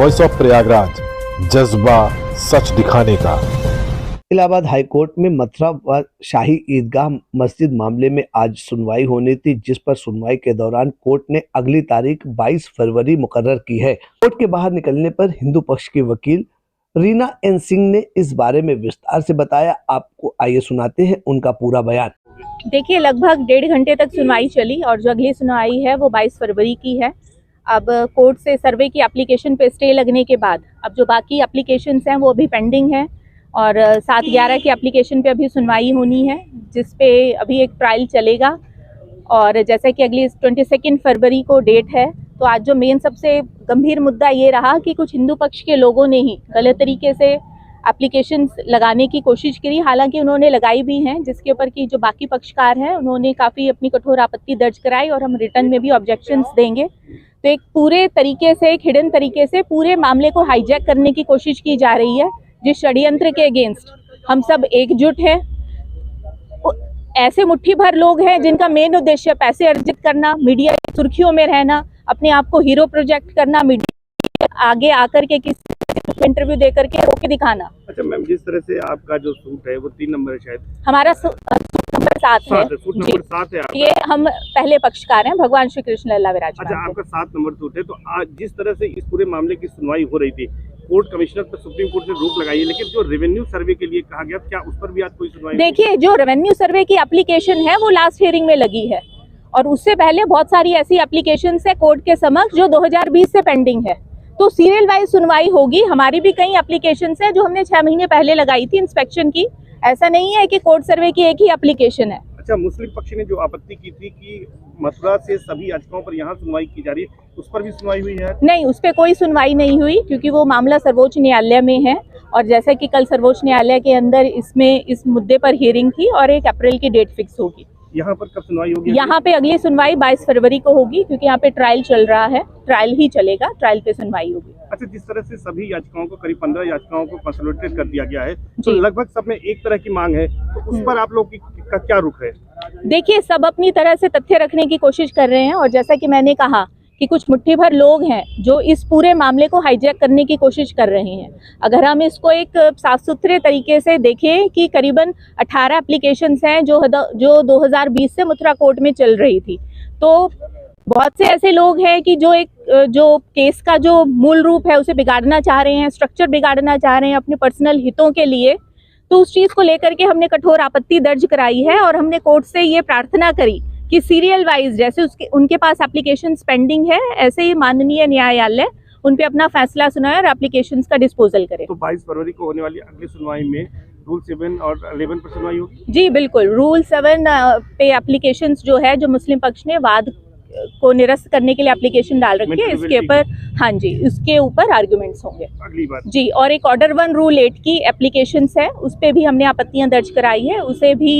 Voice of Prayagraj, जज्बा सच दिखाने का। इलाहाबाद हाई कोर्ट में मथुरा व शाही ईदगाह मस्जिद मामले में आज सुनवाई होनी थी, जिस पर सुनवाई के दौरान कोर्ट ने अगली तारीख 22 फरवरी मुकर्रर की है। कोर्ट के बाहर निकलने पर हिंदू पक्ष की वकील रीना एन सिंह ने इस बारे में विस्तार से बताया। आपको आइए सुनाते हैं उनका पूरा बयान। देखिए, लगभग 1.5 घंटे तक सुनवाई चली और जो अगली सुनवाई है वो 22 फरवरी की है। अब कोर्ट से सर्वे की एप्लीकेशन पे स्टे लगने के बाद अब जो बाकी एप्लीकेशंस हैं वो अभी पेंडिंग हैं और 7/11 की एप्लीकेशन पे अभी सुनवाई होनी है, जिस पे अभी एक ट्रायल चलेगा। और जैसा कि अगली 22 फरवरी को डेट है, तो आज जो मेन सबसे गंभीर मुद्दा ये रहा कि कुछ हिंदू पक्ष के लोगों ने ही गलत तरीके से एप्लीकेशंस लगाने की कोशिश करी। हालांकि उन्होंने लगाई भी हैं, जिसके ऊपर की जो बाकी पक्षकार हैं उन्होंने काफ़ी अपनी कठोर आपत्ति दर्ज कराई और हम रिटर्न में भी ऑब्जेक्शंस देंगे। तो एक पूरे तरीके से, एक हिडन तरीके से पूरे मामले को हाईजैक करने की कोशिश की जा रही है, जिस षड्यंत्र के अगेंस्ट हम सब एकजुट हैं। ऐसे मुट्ठी भर लोग हैं जिनका मेन उद्देश्य पैसे अर्जित करना, मीडिया की सुर्खियों में रहना, अपने आप को हीरो प्रोजेक्ट करना, मीडिया आगे आकर के किसी इंटरव्यू दे करके रोके दिखाना। अच्छा मैम, जिस तरह से आपका जो सूट है वो 3 नंबर है, शायद हमारा सूट नंबर 7 है। सूट नंबर 7 है आपका। ये हम पहले पक्षकार हैं, भगवान श्री कृष्ण लल्ला विराजमान। अच्छा, आपका 7 नंबर सूट है। तो आज जिस तरह से इस पूरे मामले की सुनवाई हो रही थी, कोर्ट कमिश्नर पर सुप्रीम कोर्ट ने रोक लगाई है, लेकिन जो रेवेन्यू सर्वे के लिए कहा गया, क्या उस पर भी आज कोई सुनवाई? देखिए, जो रेवेन्यू सर्वे की एप्लीकेशन है वो लास्ट हियरिंग में लगी है और उससे पहले बहुत सारी ऐसी एप्लीकेशंस है कोर्ट के समक्ष जो 2020 से पेंडिंग है। तो सीरियल वाइज सुनवाई होगी। हमारी भी कई एप्लीकेशंस हैं जो हमने 6 महीने पहले लगाई थी इंस्पेक्शन की। ऐसा नहीं है कि कोर्ट सर्वे की एक ही एप्लीकेशन है। अच्छा, मुस्लिम पक्ष ने जो आपत्ति की थी कि मथुरा से सभी याचिकाओं पर यहाँ सुनवाई की जा रही है, उस पर भी सुनवाई हुई है? नहीं, उस पर कोई सुनवाई नहीं हुई, क्योंकि वो मामला सर्वोच्च न्यायालय में है और जैसा कि कल सर्वोच्च न्यायालय के अंदर इस मुद्दे पर हियरिंग थी और 1 अप्रैल की डेट फिक्स होगी। यहाँ पर कब सुनवाई होगी? यहाँ पे अगली सुनवाई 22 फरवरी को होगी, क्योंकि यहाँ पे ट्रायल चल रहा है, ट्रायल ही चलेगा, ट्रायल पे सुनवाई होगी। अच्छा, जिस तरह से सभी याचिकाओं को, करीब 15 याचिकाओं को कंसोलिडेट कर दिया गया है, तो लगभग सब में एक तरह की मांग है, तो उस पर आप लोग का क्या रुख है? देखिए, सब अपनी तरह से तथ्य रखने की कोशिश कर रहे हैं और जैसा कि मैंने कहा कि कुछ मुट्ठी भर लोग हैं जो इस पूरे मामले को हाईजैक करने की कोशिश कर रहे हैं। अगर हम इसको एक साफ सुथरे तरीके से देखें कि करीबन 18 एप्लीकेशंस हैं जो 2020 से मथुरा कोर्ट में चल रही थी, तो बहुत से ऐसे लोग हैं कि जो केस का जो मूल रूप है उसे बिगाड़ना चाह रहे हैं, स्ट्रक्चर बिगाड़ना चाह रहे हैं अपने पर्सनल हितों के लिए। तो उस चीज़ को लेकर के हमने कठोर आपत्ति दर्ज कराई है और हमने कोर्ट से ये प्रार्थना करी कि सीरियल वाइज जैसे उनके पास एप्लीकेशंस पेंडिंग है, ऐसे ही माननीय न्यायालय उन पे अपना फैसला सुनाए और एप्लीकेशंस का डिस्पोजल करे। तो 22 फरवरी को होने वाली अगली सुनवाई में रूल 7 और 11 पर सुनवाई होगी? जी बिल्कुल, रूल 7 पे एप्लीकेशंस जो है, जो मुस्लिम पक्ष ने वाद को निरस्त करने के लिए एप्लीकेशन डाल रखी है, इसके ऊपर, हाँ जी, उसके ऊपर आर्गुमेंट्स होंगे अगली बार जी। और एक ऑर्डर 1 रूल 8 की एप्लीकेशंस है, उस पे भी हमने आपत्तियां दर्ज कराई है, उसे भी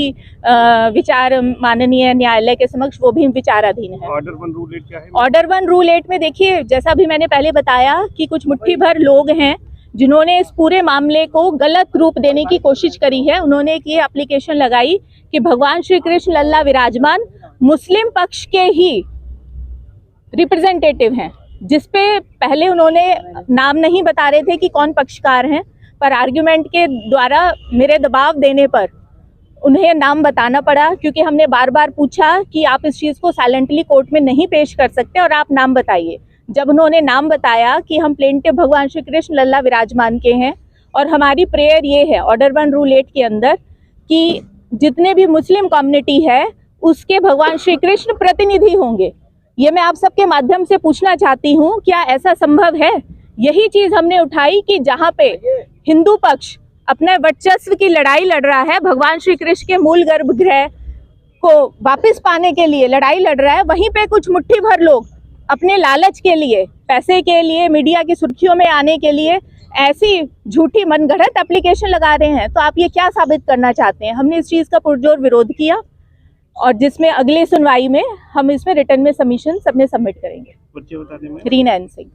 विचार माननीय न्यायालय के समक्ष वो भी विचाराधीन है। ऑर्डर 1 रूल 8 क्या है? ऑर्डर 1 रूल 8 में देखिए, जैसा भी मैंने पहले बताया कि कुछ मुट्ठी भर लोग हैं जिन्होंने इस पूरे मामले को गलत रूप देने की कोशिश करी है। उन्होंने एक ये एप्लीकेशन लगाई कि भगवान श्री कृष्ण लल्ला विराजमान मुस्लिम पक्ष के ही रिप्रेजेंटेटिव हैं, जिसपे पहले उन्होंने नाम नहीं बता रहे थे कि कौन पक्षकार हैं, पर आर्ग्यूमेंट के द्वारा मेरे दबाव देने पर उन्हें नाम बताना पड़ा, क्योंकि हमने बार बार पूछा कि आप इस चीज़ को साइलेंटली कोर्ट में नहीं पेश कर सकते और आप नाम बताइए। जब उन्होंने नाम बताया कि हम प्लेंटिव भगवान श्री कृष्ण लल्ला विराजमान के हैं और हमारी प्रेयर ये है ऑर्डर 1 रूल 8 के अंदर कि जितने भी मुस्लिम कम्युनिटी है उसके भगवान श्री कृष्ण प्रतिनिधि होंगे। ये मैं आप सबके माध्यम से पूछना चाहती हूँ, क्या ऐसा संभव है? यही चीज हमने उठाई कि जहाँ पे हिंदू पक्ष अपने वर्चस्व की लड़ाई लड़ रहा है, भगवान श्री कृष्ण के मूल गर्भगृह को वापस पाने के लिए लड़ाई लड़ रहा है, वहीं पे कुछ मुट्ठी भर लोग अपने लालच के लिए, पैसे के लिए, मीडिया की सुर्खियों में आने के लिए ऐसी झूठी मनगढ़ंत एप्लीकेशन लगा रहे हैं। तो आप ये क्या साबित करना चाहते हैं? हमने इस चीज़ का पुरजोर विरोध किया और जिसमें अगली सुनवाई में हम इसमें रिटर्न में सबमिशन सबमिट करेंगे। बच्चे बताने में रीना एन सिंह।